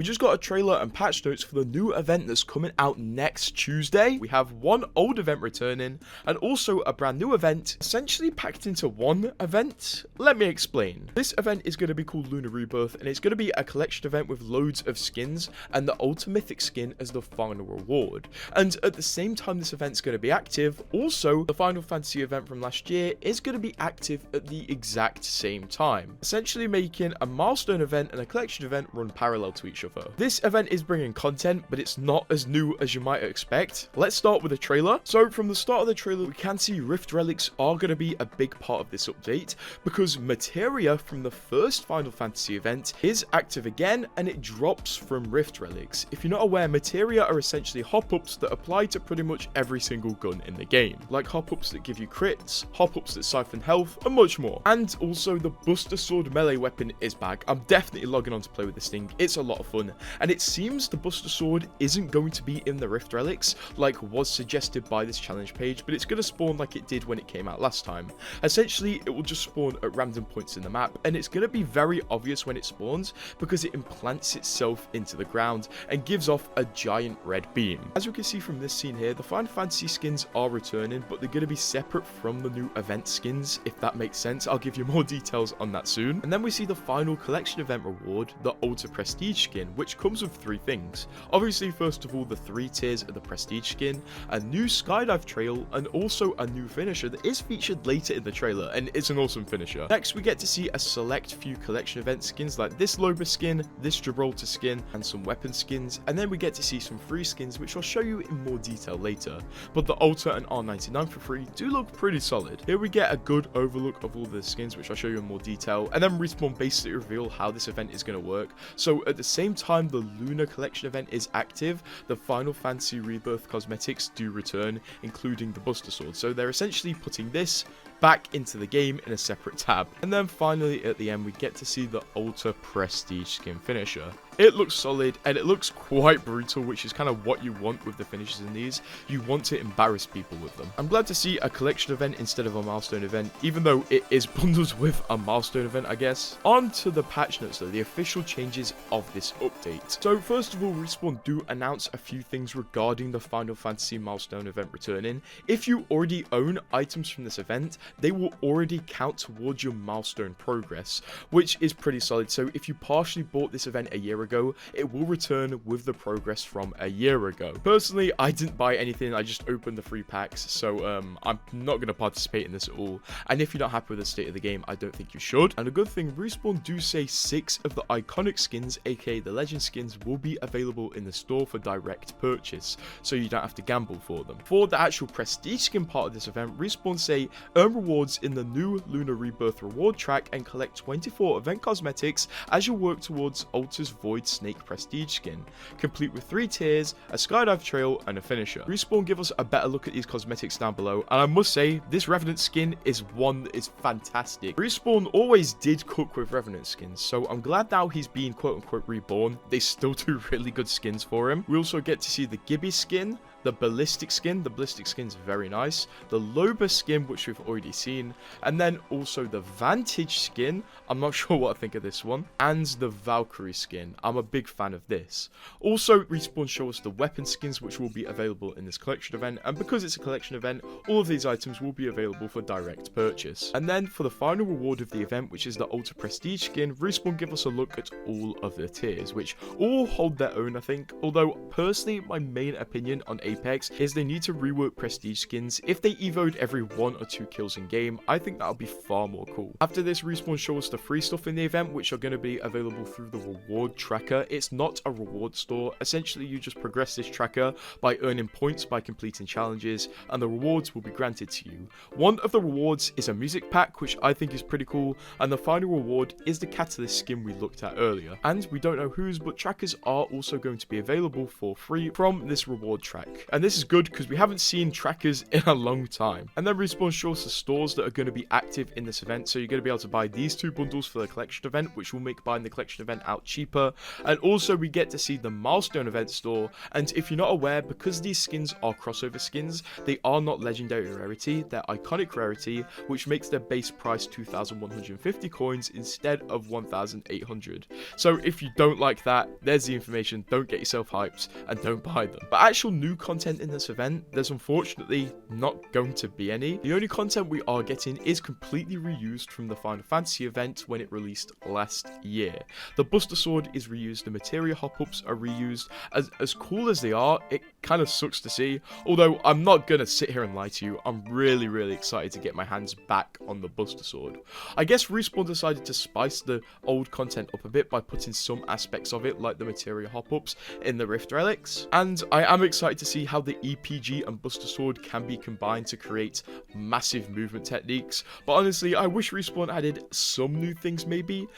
We just got a trailer and patch notes for the new event that's coming out next Tuesday. We have one old event returning and also a brand new event essentially packed into one event. Let me explain. This event is going to be called Lunar Rebirth, and it's going to be a collection event with loads of skins and the Ultra Mythic skin as the final reward. And at the same time this event's going to be active, also the Final Fantasy event from last year is going to be active at the exact same time, essentially making a milestone event and a collection event run parallel to each other. This event is bringing content, but it's not as new as you might expect. Let's start with a trailer. So from the start of the trailer, we can see Rift Relics are going to be a big part of this update because materia from the first Final Fantasy event is active again and it drops from Rift Relics. If you're not aware, materia are essentially hop-ups that apply to pretty much every single gun in the game, like hop-ups that give you crits, hop-ups that siphon health, and much more. And also the Buster Sword melee weapon is back. I'm definitely logging on to play with this thing. It's a lot of fun. And it seems the Buster Sword isn't going to be in the Rift Relics like was suggested by this challenge page, but it's going to spawn like it did when it came out last time. Essentially, it will just spawn at random points in the map, and it's going to be very obvious when it spawns because it implants itself into the ground and gives off a giant red beam. As we can see from this scene here, the Final Fantasy skins are returning, but they're going to be separate from the new event skins, if that makes sense. I'll give you more details on that soon. And then we see the final collection event reward, the Ultra Prestige skin, which comes with three things. Obviously, first of all, the 3 tiers of the Prestige skin, a new skydive trail, and also a new finisher that is featured later in the trailer, and it's an awesome finisher. Next, we get to see a select few collection event skins like this Loba skin, this Gibraltar skin, and some weapon skins, and then we get to see some free skins, which I'll show you in more detail later. But the Alta and R99 for free do look pretty solid. Here we get a good overlook of all the skins, which I'll show you in more detail, and then Respawn basically reveal how this event is going to work. So at the same time the Lunar Collection event is active, the Final Fantasy Rebirth cosmetics do return, including the Buster Sword. So they're essentially putting this back into the game in a separate tab. And then finally at the end we get to see the Ultra Prestige skin finisher. It looks solid and it looks quite brutal, which is kind of what you want with the finishes in these. You want to embarrass people with them. I'm glad to see a collection event instead of a milestone event, even though it is bundled with a milestone event, I guess. On to the patch notes though, the official changes of this update. So first of all, Respawn do announce a few things regarding the Final Fantasy milestone event returning. If you already own items from this event, they will already count towards your milestone progress, which is pretty solid. So if you partially bought this event a year ago, it will return with the progress from a year ago. Personally, I didn't buy anything, I just opened the free packs, so I'm not going to participate in this at all. And if you're not happy with the state of the game, I don't think you should. And a good thing, Respawn do say 6 of the iconic skins, aka the legend skins, will be available in the store for direct purchase, so you don't have to gamble for them. For the actual prestige skin part of this event, Respawn say earn rewards in the new Lunar Rebirth reward track and collect 24 event cosmetics as you work towards Alta's Void Snake Prestige skin, complete with 3 tiers, a skydive trail, and a finisher. Respawn give us a better look at these cosmetics down below, and I must say, this Revenant skin is one that is fantastic. Respawn always did cook with Revenant skins, so I'm glad now he's been quote-unquote reborn. They still do really good skins for him. We also get to see the Gibby skin, the ballistic skin is very nice, the Loba skin, which we've already seen, and then also the Vantage skin, I'm not sure what I think of this one, and the Valkyrie skin. I'm a big fan of this. Also, Respawn show us the weapon skins, which will be available in this collection event, and because it's a collection event, all of these items will be available for direct purchase. And then for the final reward of the event, which is the Ultra Prestige skin, Respawn give us a look at all of the tiers, which all hold their own, I think, although personally my main opinion on Apex is they need to rework prestige skins. If they evoed every 1 or 2 kills in game, I think that would be far more cool. After this, Respawn show us the free stuff in the event, which are going to be available through the reward tracker. It's not a reward store. Essentially, you just progress this tracker by earning points by completing challenges, and the rewards will be granted to you. One of the rewards is a music pack, which I think is pretty cool, and the final reward is the Catalyst skin we looked at earlier. And we don't know whose, but trackers are also going to be available for free from this reward track. back. And this is good because we haven't seen trackers in a long time. And then Respawn shows the stores that are going to be active in this event. So you're going to be able to buy these 2 bundles for the collection event, which will make buying the collection event out cheaper. And also we get to see the milestone event store. And if you're not aware, because these skins are crossover skins, they are not legendary rarity, they're iconic rarity, which makes their base price 2,150 coins instead of 1,800. So if you don't like that, there's the information. Don't get yourself hyped and don't buy them. But actual new content in this event, there's unfortunately not going to be any. The only content we are getting is completely reused from the Final Fantasy event when it released last year. The Buster Sword is reused, the materia hop-ups are reused. As cool as they are, it kind of sucks to see. Although I'm not gonna sit here and lie to you, I'm really excited to get my hands back on the Buster Sword. I guess Respawn decided to spice the old content up a bit by putting some aspects of it, like the materia hop-ups, in the Rift Relics. And I am excited to see how the EPG and Buster Sword can be combined to create massive movement techniques. But honestly, I wish Respawn added some new things, maybe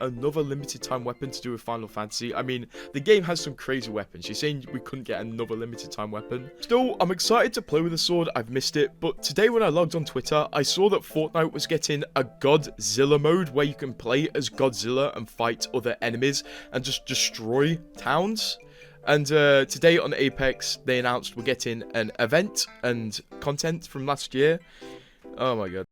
another limited time weapon to do with Final Fantasy. I mean, the game has some crazy weapons. You're saying we couldn't get another limited time weapon? Still, I'm excited to play with the sword. I've missed it, but today when I logged on Twitter, I saw that Fortnite was getting a Godzilla mode where you can play as Godzilla and fight other enemies and just destroy towns. And today on Apex, they announced we're getting an event and content from last year. Oh my god.